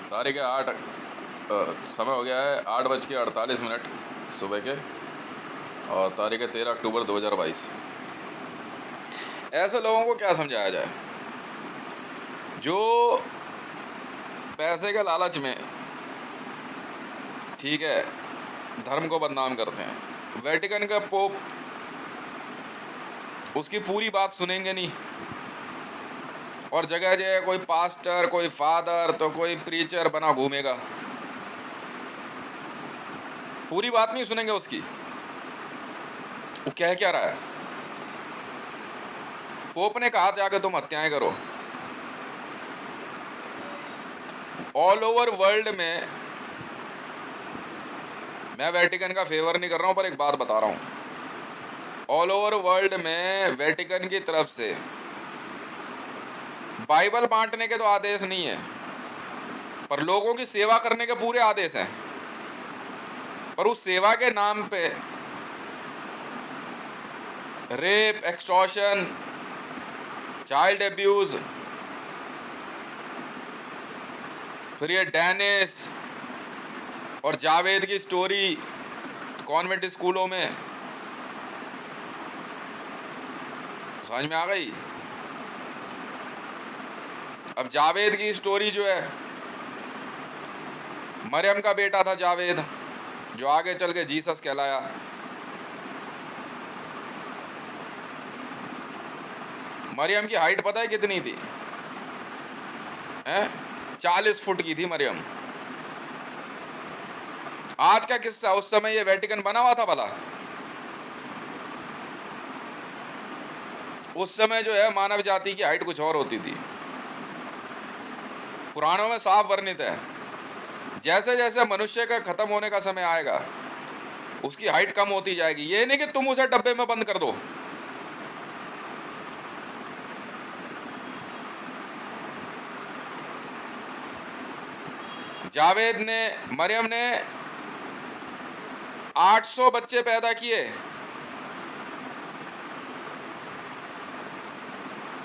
तारीख है 8, समय हो गया है 8:48 सुबह के, और तारीख है 13 अक्टूबर 2022। ऐसे लोगों को क्या समझाया जाए जो पैसे के लालच में, ठीक है, धर्म को बदनाम करते हैं। वेटिकन का पोप, उसकी पूरी बात सुनेंगे नहीं, और जगह जगह कोई पास्टर, कोई फादर, तो कोई प्रीचर बना घूमेगा, पूरी बात नहीं सुनेंगे उसकी। वो कह क्या रहा है? पोप ने कहा जाके तुम हत्याएं करो। ऑल ओवर वर्ल्ड में, मैं वेटिकन का फेवर नहीं कर रहा हूं, पर एक बात बता रहा हूं, ऑल ओवर वर्ल्ड में वेटिकन की तरफ से बाइबल बांटने के तो आदेश नहीं है, पर लोगों की सेवा करने के पूरे आदेश हैं। पर उस सेवा के नाम पे रेप, एक्सटॉर्शन, चाइल्ड एब्यूज, फिर ये डेनिस और जावेद की स्टोरी कॉन्वेंट स्कूलों में समझ में आ गई। अब जावेद की स्टोरी जो है, मरियम का बेटा था जावेद, जो आगे चल के जीसस कहलाया। मरियम की हाइट पता है कितनी थी? 40 फुट की थी मरियम। आज का किस्सा, उस समय ये वेटिकन बना हुआ था भला? उस समय जो है मानव जाति की हाइट कुछ और होती थी। पुराणों में साफ वर्णित है, जैसे जैसे मनुष्य का खत्म होने का समय आएगा उसकी हाइट कम होती जाएगी। ये नहीं कि तुम उसे डब्बे में बंद कर दो। जावेद ने, मरियम ने 800 बच्चे पैदा किए,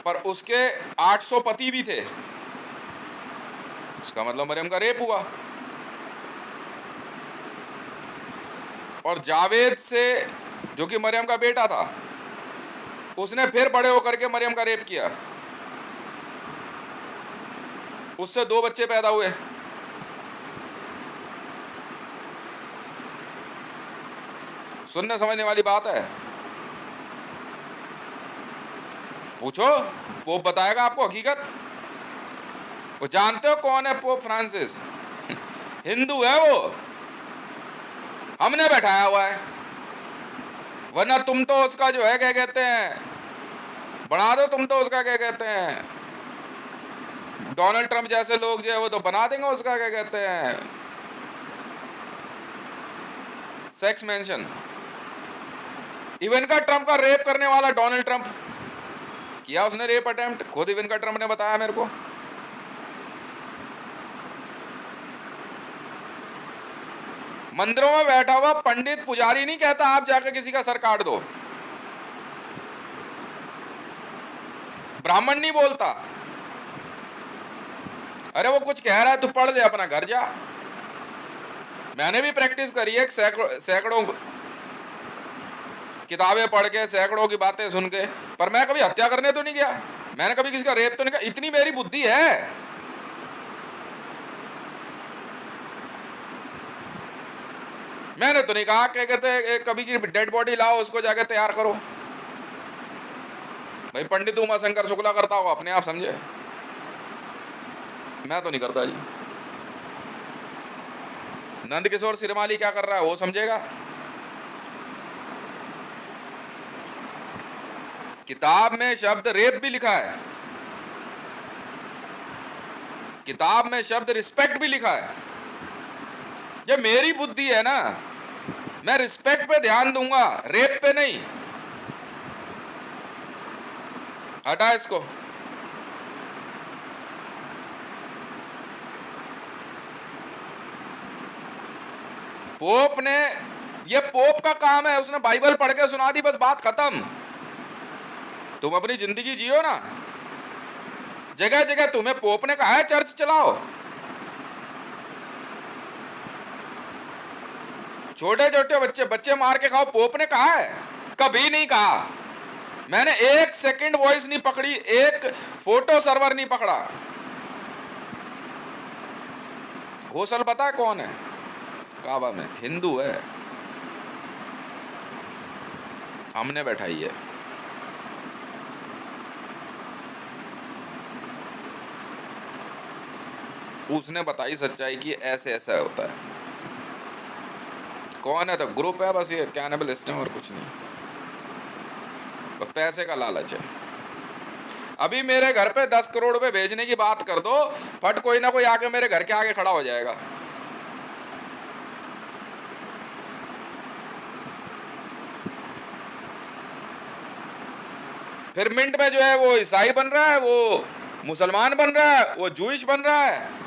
पर उसके 800 पति भी थे। इसका मतलब मरियम का रेप हुआ। और जावेद से, जो कि मरियम का बेटा था, उसने फिर बड़े होकर के मरियम का रेप किया। उससे 2 बच्चे पैदा हुए। सुनने समझने वाली बात है। पूछो, पोप बताएगा आपको हकीकत। वो जानते हो कौन है पोप फ्रांसिस? हिंदू है वो, हमने बैठाया हुआ है। वरना तुम तो उसका जो है क्या कहते हैं, बना दो तुम तो उसका क्या कहते हैं, डोनाल्ड ट्रंप जैसे लोग जो है वो तो बना देंगे उसका क्या कहते हैं, सेक्स मेंशन। इवेंका ट्रंप का रेप करने वाला डोनाल्ड ट्रंप, किया उसने रेप अटेम्प्ट, खुद इवेंका ट्रंप ने बताया मेरे को। मंदिरों में बैठा हुआ पंडित पुजारी नहीं कहता आप जाकर किसी का सर काट दो। ब्राह्मण नहीं बोलता, अरे वो कुछ कह रहा है तू पढ़ ले अपना घर जा। मैंने भी प्रैक्टिस करी है, सैकड़ों किताबें पढ़ के, सैकड़ों की बातें सुन के, पर मैं कभी हत्या करने तो नहीं गया, मैंने कभी किसी का रेप तो नहीं किया। इतनी मेरी बुद्धि है। मैंने तो नहीं कहा क्या कहते हैं कभी की डेड बॉडी लाओ उसको जाके तैयार करो। भाई पंडित उमा शंकर शुक्ला करता होगा अपने आप, समझे, मैं तो नहीं करता जी। नंद किशोर सिरमाली क्या कर रहा है वो समझेगा। किताब में शब्द रेप भी लिखा है, किताब में शब्द रिस्पेक्ट भी लिखा है। ये मेरी बुद्धि है ना, मैं रिस्पेक्ट पे ध्यान दूंगा, रेप पे नहीं। हटा इसको। पोप ने, ये पोप का काम है, उसने बाइबल पढ़ के सुना दी, बस बात खत्म। तुम अपनी जिंदगी जियो ना। जगह जगह तुम्हें पोप ने कहा है चर्च चलाओ, छोटे छोटे बच्चे बच्चे मार के खाओ, पोप ने कहा है? कभी नहीं कहा। मैंने एक सेकंड वॉइस नहीं पकड़ी, एक फोटो सर्वर नहीं पकड़ा। घोषल पता है कौन है? काबा में हिंदू है, हमने बैठाई है। उसने बताई सच्चाई कि ऐसे ऐसा होता है। कौन है? तो ग्रुप है बस, ये कैनिबलिस्ट है और कुछ नहीं, बस पैसे का लालच है। अभी मेरे घर पे 10 करोड़ रुपए भेजने की बात कर दो, फट कोई ना कोई आके मेरे घर के आगे खड़ा हो जाएगा। फिर मिनट में जो है वो ईसाई बन रहा है, वो मुसलमान बन रहा है, वो जूइश बन रहा है।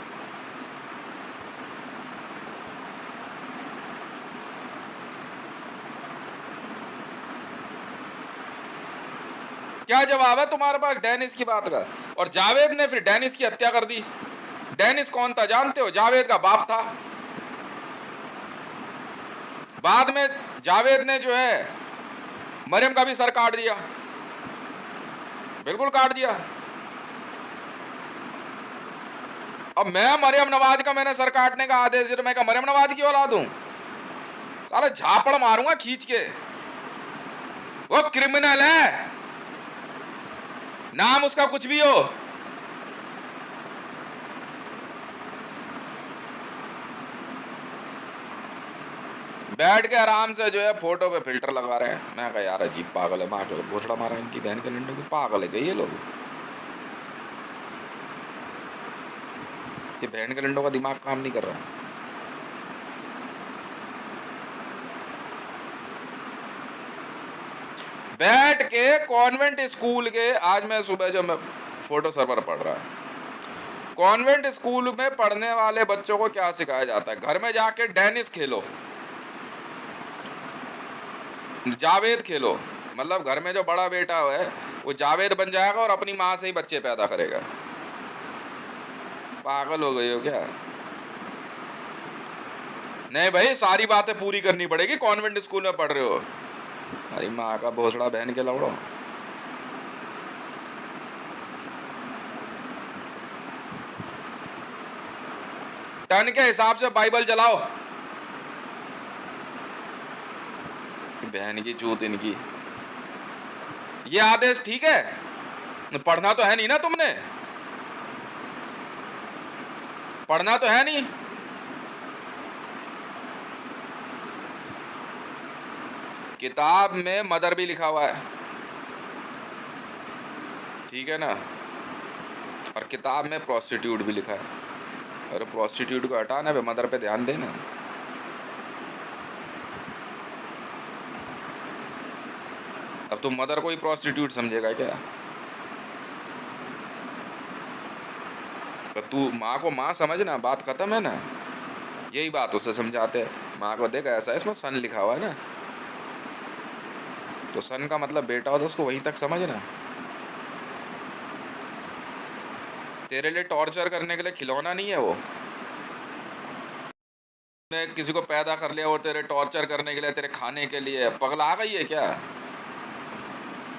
क्या जवाब है तुम्हारे पास डेनिस की बात का? और जावेद ने फिर डेनिस की हत्या कर दी। डेनिस कौन था जानते हो? जावेद का बाप था। बाद में जावेद ने जो है मरियम का भी सर काट दिया, बिल्कुल काट दिया। अब मैं मरियम नवाज का मैंने सर काटने का आदेश दिया, तो मैं क्या मरियम नवाज की औलाद हूं? साला झापड़ मारूंगा खींच के। वो क्रिमिनल है, नाम उसका कुछ भी हो। बैठ के आराम से जो है फोटो पे फिल्टर लगा रहे हैं। मैं कहा यार अजीब पागल है, माँ के घोसड़ा मारा इनकी बहन के लंडे की, पागल है ये लोग। ये बहन के लंडों का दिमाग काम नहीं कर रहा। बैठ के कॉन्वेंट स्कूल के, आज मैं सुबह जो मैं फोटो सर्वर पढ़ रहा है, कॉन्वेंट स्कूल में पढ़ने वाले बच्चों को क्या सिखाया जाता है? घर में जाके डेनिस खेलो, जावेद खेलो, मतलब घर में जो बड़ा बेटा है वो जावेद बन जाएगा और अपनी माँ से ही बच्चे पैदा करेगा। पागल हो गई हो क्या? नहीं भाई, सारी बातें पूरी करनी पड़ेगी। कॉन्वेंट स्कूल में पढ़ रहे हो, अरे माँ का भोसड़ा बहन के लवड़ो। टन के हिसाब से बाइबल चलाओ। बहन की चूत इनकी। ये आदेश ठीक है? पढ़ना तो है नहीं ना तुमने, पढ़ना तो है नहीं। किताब में मदर भी लिखा हुआ है, ठीक है ना, और किताब में प्रोस्टिट्यूट भी लिखा है। अरे प्रोस्टिट्यूट को हटाना, पे मदर पे ध्यान देना। अब तुम मदर को ही प्रोस्टिट्यूट समझेगा क्या? तो तू माँ को माँ समझना, बात खत्म है ना। यही बात उसे समझाते हैं। माँ को देख ऐसा है, इसमें सन लिखा हुआ है ना, तो सन का मतलब बेटा होता है, उसको वहीं तक समझना। तेरे लिए टॉर्चर करने के लिए खिलौना नहीं है वो। ने किसी को पैदा कर लिया और तेरे टॉर्चर करने के लिए, तेरे खाने के लिए। पगला गई है क्या?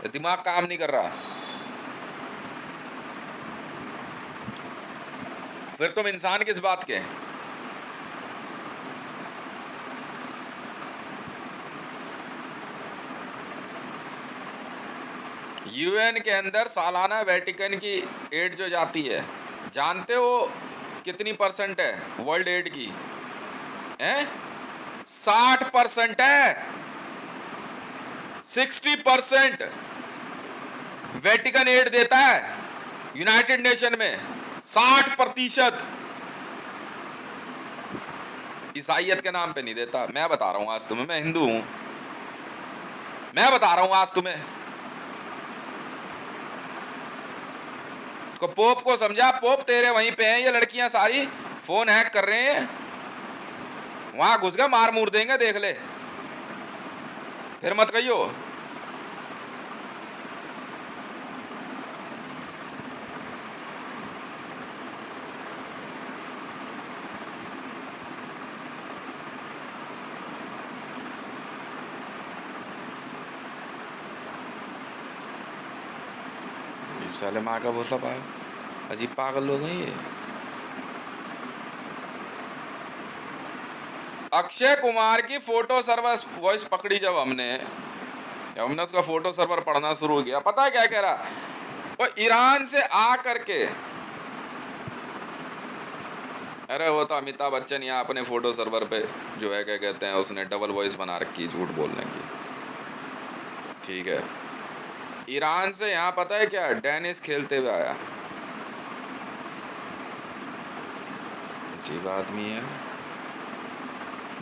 दिमाग काम नहीं कर रहा? फिर तुम इंसान किस बात के? यूएन के अंदर सालाना वेटिकन की एड जो जाती है, जानते हो कितनी % है वर्ल्ड एड की? 60% है। 60% वेटिकन एड देता है यूनाइटेड नेशन में। 60% ईसाइयत के नाम पे नहीं देता। मैं बता रहा हूं आज तुम्हें, मैं हिंदू हूं, मैं बता रहा हूं आज तुम्हें। को पोप को समझा, पोप तेरे वहीं पे हैं, ये लड़कियां सारी फोन हैक कर रहे हैं, वहां घुस गए, मार मूर देंगे, देख ले, फिर मत कहियो। साले माँ का भोसला पाया, अजीब पागल लोग हैं ये। अक्षय कुमार की फोटो सर्वर वॉइस पकड़ी जब हमने उसका फोटो सर्वर पढ़ना शुरू किया, पता है क्या कह रहा, वो ईरान से आ करके, अरे वो तो अमिताभ बच्चन यहाँ अपने फोटो सर्वर पे जो है क्या कहते हैं उसने डबल वॉइस बना रखी झूठ बोलने की, ठीक है। ईरान से यहाँ पता है क्या टेनिस खेलते हुए आया, अजीब आदमी है।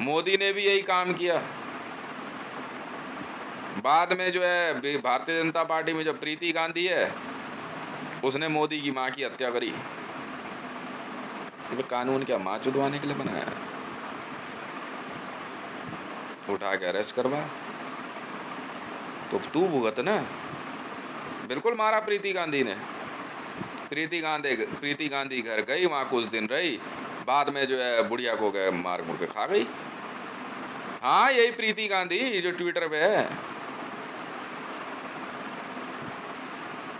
मोदी ने भी यही काम किया। बाद में जो है भारतीय जनता पार्टी में जो प्रीति गांधी है उसने मोदी की माँ की हत्या करी। ये कानून क्या माँ चुदवाने के लिए बनाया है? उठा के अरेस्ट करवा, तो तू भुगत ना। बिल्कुल मारा प्रीति गांधी ने। प्रीति गांधी घर गई, वहाँ कुछ दिन रही, बाद में जो है बुढ़िया को गए मार मुड़ के खा गई। हाँ यही प्रीति गांधी जो ट्विटर पे है,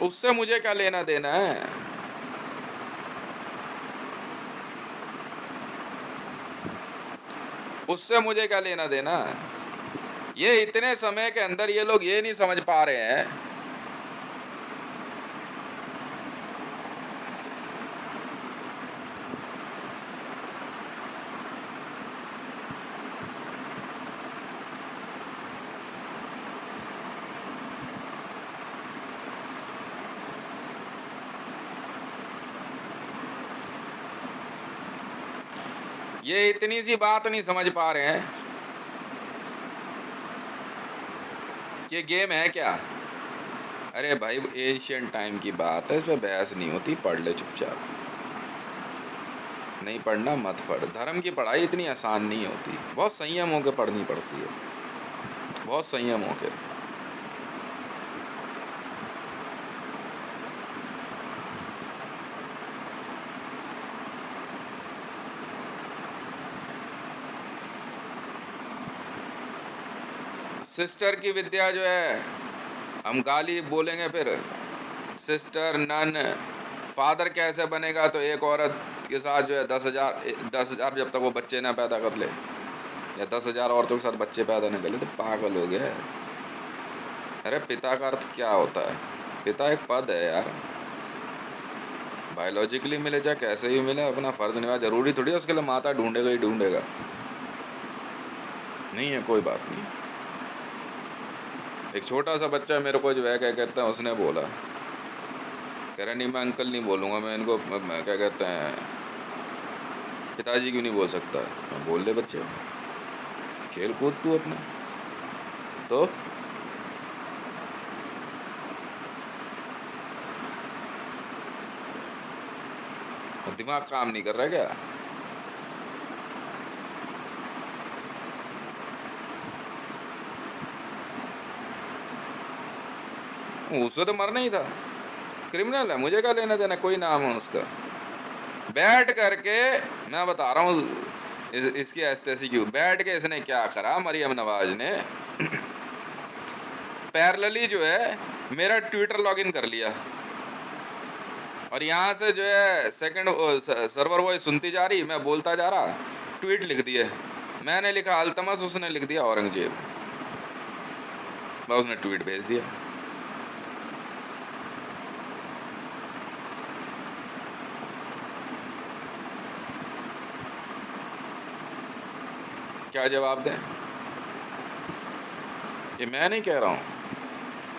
उससे मुझे क्या लेना देना है? उससे मुझे क्या लेना देना? ये इतने समय के अंदर ये लोग ये नहीं समझ पा रहे हैं ये इतनी सी बात नहीं समझ पा रहे हैं कि गेम है क्या। अरे भाई एशियन टाइम की बात है, इस पर बहस नहीं होती, पढ़ ले चुपचाप। नहीं पढ़ना मत पढ़। धर्म की पढ़ाई इतनी आसान नहीं होती, बहुत संयम होकर पढ़नी पड़ती है, बहुत संयम होकर। सिस्टर की विद्या जो है, हम गाली बोलेंगे फिर सिस्टर नन फादर कैसे बनेगा, तो एक औरत के साथ जो है 10,000 जब तक वो बच्चे ना पैदा कर ले, या 10,000 औरतों के साथ बच्चे पैदा नहीं कर ले, तो पागल हो गया। अरे पिता का अर्थ क्या होता है? पिता एक पद है यार, बायोलॉजिकली मिले चाहे कैसे भी मिले, अपना फर्ज निभा। जरूरी थोड़ी है उसके लिए माता ढूंढेगा ही ढूंढेगा, नहीं है, कोई बात नहीं। एक छोटा सा बच्चा मेरे को जो है क्या कहते हैं उसने बोला, कह रहा नहीं मैं अंकल नहीं बोलूँगा, मैं इनको क्या कहते हैं पिताजी क्यों नहीं बोल सकता? मैं बोल ले बच्चे, खेल कूद तू अपना। तो दिमाग काम नहीं कर रहा क्या? उसे तो मरना ही था, क्रिमिनल है, मुझे क्या लेना देना, कोई नाम है उसका। बैठ करके मैं बता रहा हूँ इसकी ऐसी क्यों, बैठ के इसने क्या करा, मरियम नवाज ने पैरेलली जो है मेरा ट्विटर लॉगिन कर लिया, और यहाँ से जो है सेकंड सर्वर वो सुनती जा रही, मैं बोलता जा रहा, ट्वीट लिख दिए। मैंने लिखा अल्तमस, उसने लिख दिया औरंगजेब, बस उसने ट्वीट भेज दिया। क्या जवाब दें? ये मैं नहीं कह रहा हूँ,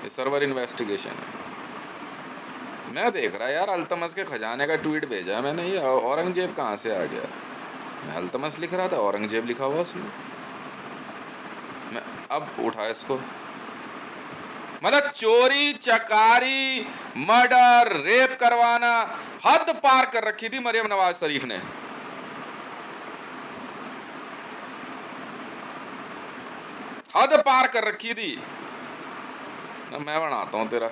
ये सर्वर इन्वेस्टिगेशन है। मैं देख रहा यार, अल्तमस के खजाने का ट्वीट भेजा मैंने, ये औरंगजेब कहाँ से आ गया? मैं अल्तमस लिख रहा था, औरंगजेब लिखा हुआ उसमें। मैं अब उठा इसको, मतलब चोरी चकारी मर्डर रेप करवाना, हद पार कर रखी थी मरियम नवाज शरीफ ने। हद पार कर रखी थी। मैं बनाता हूँ तेरा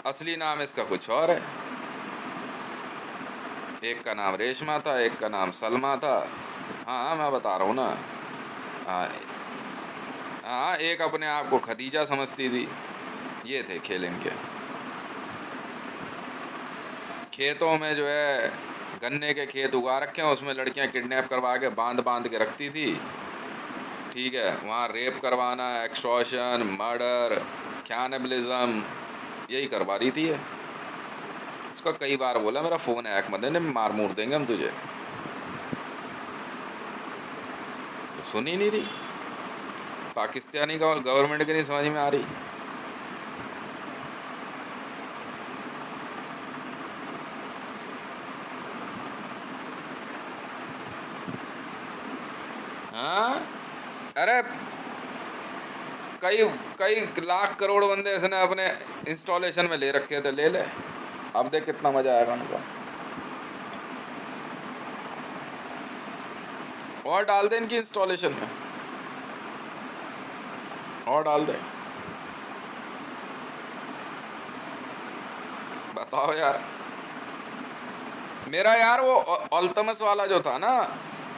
असली नाम, इसका कुछ और है। एक का नाम रेशमा था, एक का नाम सलमा था। हाँ मैं बता रहा हूँ ना। हाँ एक अपने आप को खदीजा समझती थी। ये थे खेल इनके। खेतों में जो है गन्ने के खेत उगा रखे हैं, उसमें लड़कियां किडनैप करवा के बांध बांध के रखती थी, ठीक है। वहाँ रेप करवाना, एक्सटॉर्शन, मर्डर, कैनिबलिज्म, यही करवा रही थी ये। इसको कई बार बोला मेरा फ़ोन हैक मत देने, मार मूर देंगे हम तुझे, तो सुन ही नहीं रही। पाकिस्तानी गवर्नमेंट की नहीं समझ में आ रही। हाँ, अरे कई कई लाख करोड़ बंदे इसने अपने इंस्टॉलेशन में ले रखे थे, ले ले। अब देख कितना मजा आएगा उनको। और डाल दे इनकी इंस्टॉलेशन में, और डाल दे। बताओ यार। मेरा यार वो अल्तमस वाला जो था ना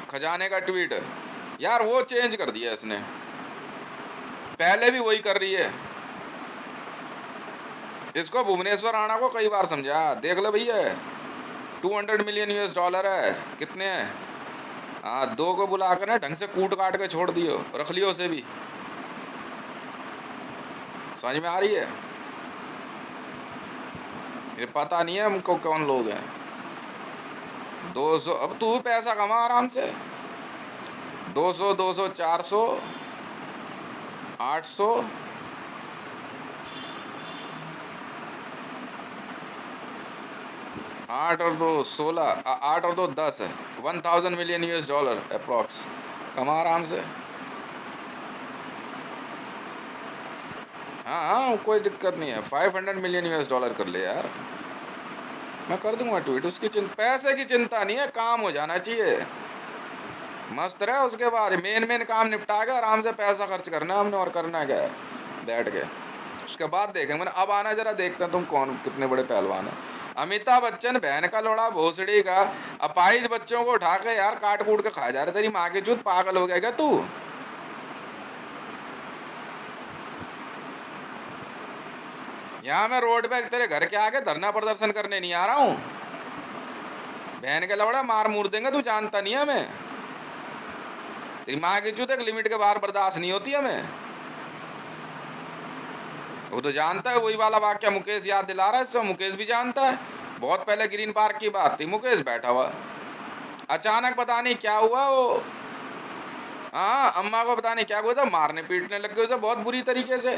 खजाने का ट्वीट, यार वो चेंज कर दिया इसने। पहले भी वही कर रही है। इसको भुवनेश्वर राणा को कई बार समझा, देख लो भैया, 200 मिलियन US डॉलर है, कितने हैं। हाँ, 2 को बुला कर ना ढंग से कूट काट के छोड़ दियो, रख लियो उसे भी। समझ में आ रही है। ये पता नहीं है हमको कौन लोग हैं। 200, अब तू पैसा कमा आराम से। 200, 200, 400, 800, 8 और 2 16, 8 और 2 10 है, 1000 मिलियन US डॉलर अप्रॉक्स कमा आराम से। हाँ हाँ, कोई दिक्कत नहीं है। 500 मिलियन US डॉलर कर ले यार, मैं कर दूंगा ट्वीट। उसकी पैसे की चिंता नहीं है, काम हो जाना चाहिए, मस्त रहे। उसके बाद मेन काम निपटा के आराम से पैसा खर्च करना है हमने, और करना क्या है बैठ के। उसके बाद देखेंगे। मैंने अब आना जरा, देखते हैं तुम कौन कितने बड़े पहलवान है। अमिताभ बच्चन बहन का लोड़ा भोसड़ी का, अपाहिज बच्चों को उठा के यार काट कूट के खा जा रहे। तेरी माँ की चूत, पागल हो गया क्या तू। यहाँ मैं रोड पे तेरे घर के आगे धरना प्रदर्शन करने नहीं आ रहा हूँ। बहन के लौड़ा मार मूर देंगे, तू जानता नहीं है हमें। तेरी माँ की चूत एक लिमिट के बाहर बर्दाश्त नहीं होती हमें। वो तो जानता है, वही वाला वाक्य मुकेश याद दिला रहा है इससे। मुकेश भी जानता है, बहुत पहले ग्रीन पार्क की बात थी, मुकेश बैठा हुआ, अचानक पता नहीं क्या हुआ वो, हाँ अम्मा को पता नहीं क्या हुआ था, मारने पीटने लग गए उसे बहुत बुरी तरीके से।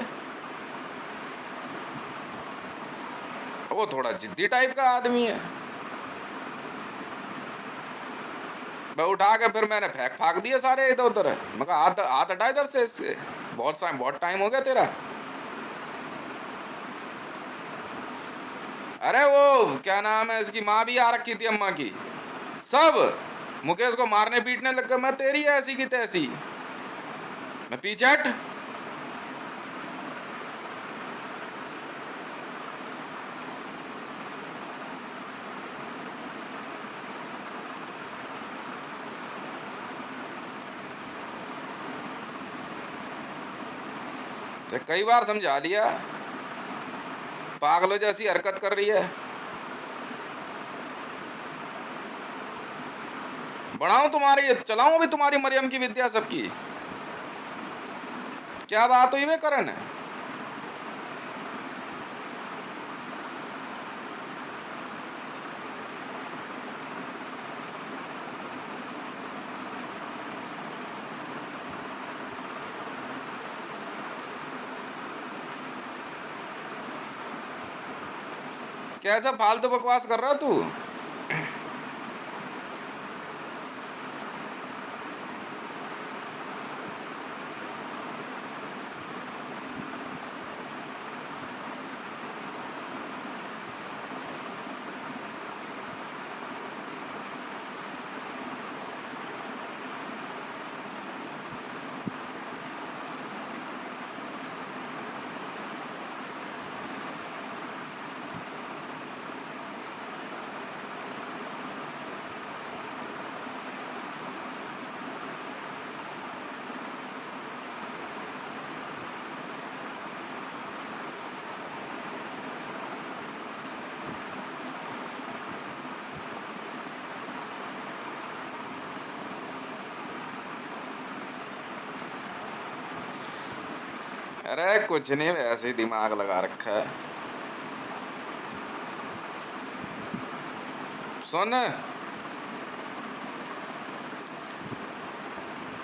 वो थोड़ा जिद्दी टाइप का आदमी है। मैं उठा के फिर मैंने फेंक फाक दिए सारे इधर उधर। मैं कहा हाथ हाथ हटा इधर से इससे, बहुत टाइम हो गया तेरा। अरे वो क्या नाम है, इसकी माँ भी आ रखी थी, अम्मा की, सब मुकेश को मारने पीटने लग गए। मैं तेरी ऐसी की तैसी, मैं पीछे हट। तो कई बार समझा लिया, पागलों जैसी हरकत कर रही है। बढ़ाऊं तुम्हारी, चलाऊं अभी तुम्हारी मरियम की विद्या सबकी। क्या बात हुई वे करण। कैसा फालतू बकवास कर रहा तू। अरे कुछ नहीं, ऐसे ही दिमाग लगा रखा है। सुन,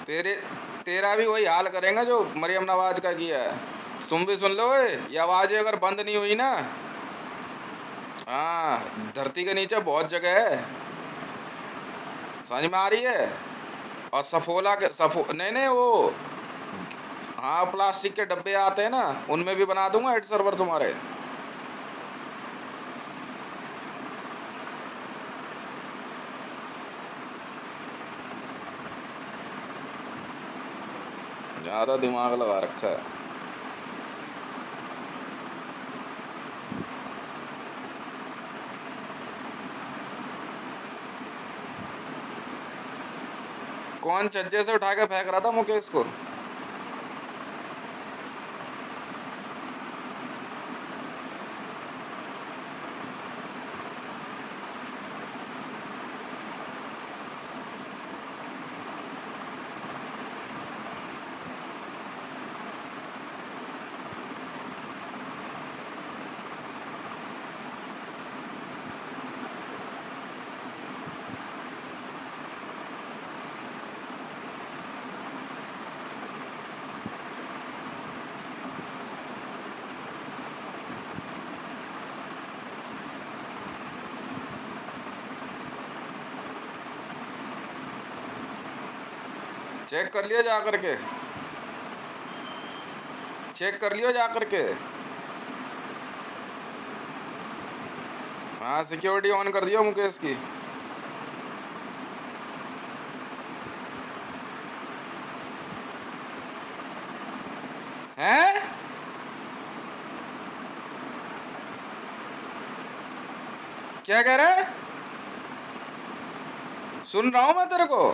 तेरे तेरा भी वही हाल करेंगे जो मरियम नवाज का किया है। तुम भी सुन लो, ये आवाज़ें अगर बंद नहीं हुई ना। हाँ, धरती के नीचे बहुत जगह है। समझ में आ रही है। और सफोला के नहीं नहीं वो, हाँ प्लास्टिक के डब्बे आते हैं ना, उनमें भी बना दूंगा हेड सर्वर तुम्हारे। ज़्यादा दिमाग लगा रखा है। कौन छज्जे से उठा के फेंक रहा था मुकेश को? चेक कर लियो जा करके, चेक कर लियो जा करके। हाँ, सिक्योरिटी ऑन कर दियो मुकेश की। हैं? क्या कह रहा है? सुन रहा हूं मैं तेरे को।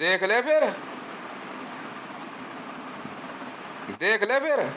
देख ले फिर, देख ले फिर।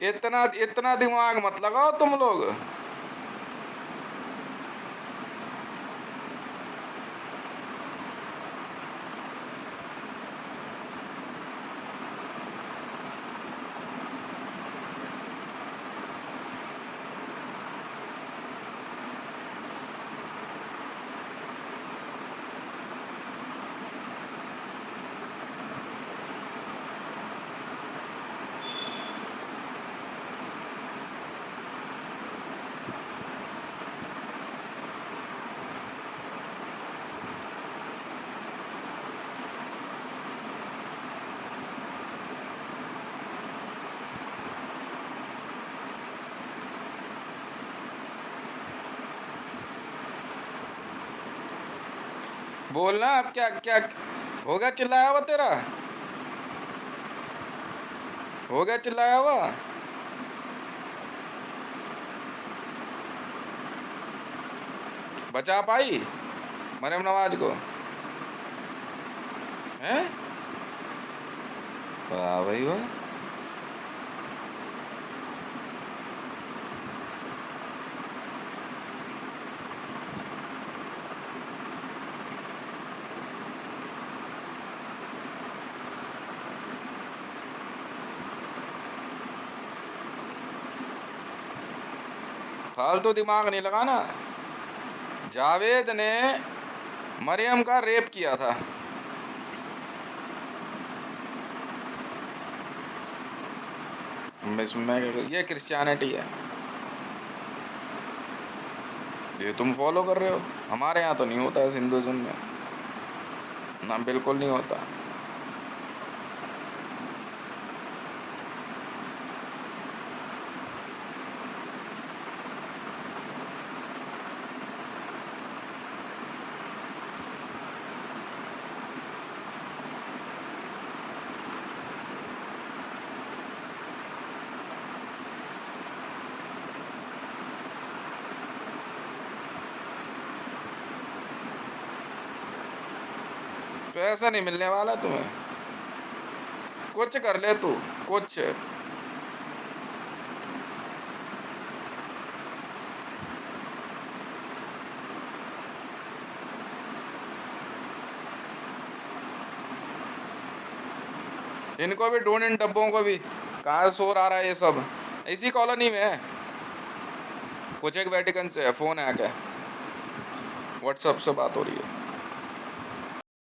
इतना इतना दिमाग मत लगाओ तुम लोग। बोलना अब, क्या क्या हो गया चिल्लाया हुआ तेरा? हो गया चिल्लाया हुआ? बचा पाई मरियम नवाज को? हैं? वाह भाई वाह। फालतू दिमाग नहीं लगाना। जावेद ने मरियम का रेप किया था। इसमें ये क्रिश्चियनिटी है, ये तुम फॉलो कर रहे हो। हमारे यहाँ तो नहीं होता है हिंदुज़म में, ना बिल्कुल नहीं होता। पैसा नहीं मिलने वाला तुम्हें, कुछ कर ले तू कुछ। इनको भी ढूंढ, इन डब्बों को भी। कहाँ शोर आ रहा है ये सब? इसी कॉलोनी में है कुछ, एक वेटिकन से है, फ़ोन है क्या, व्हाट्सएप से बात हो रही है।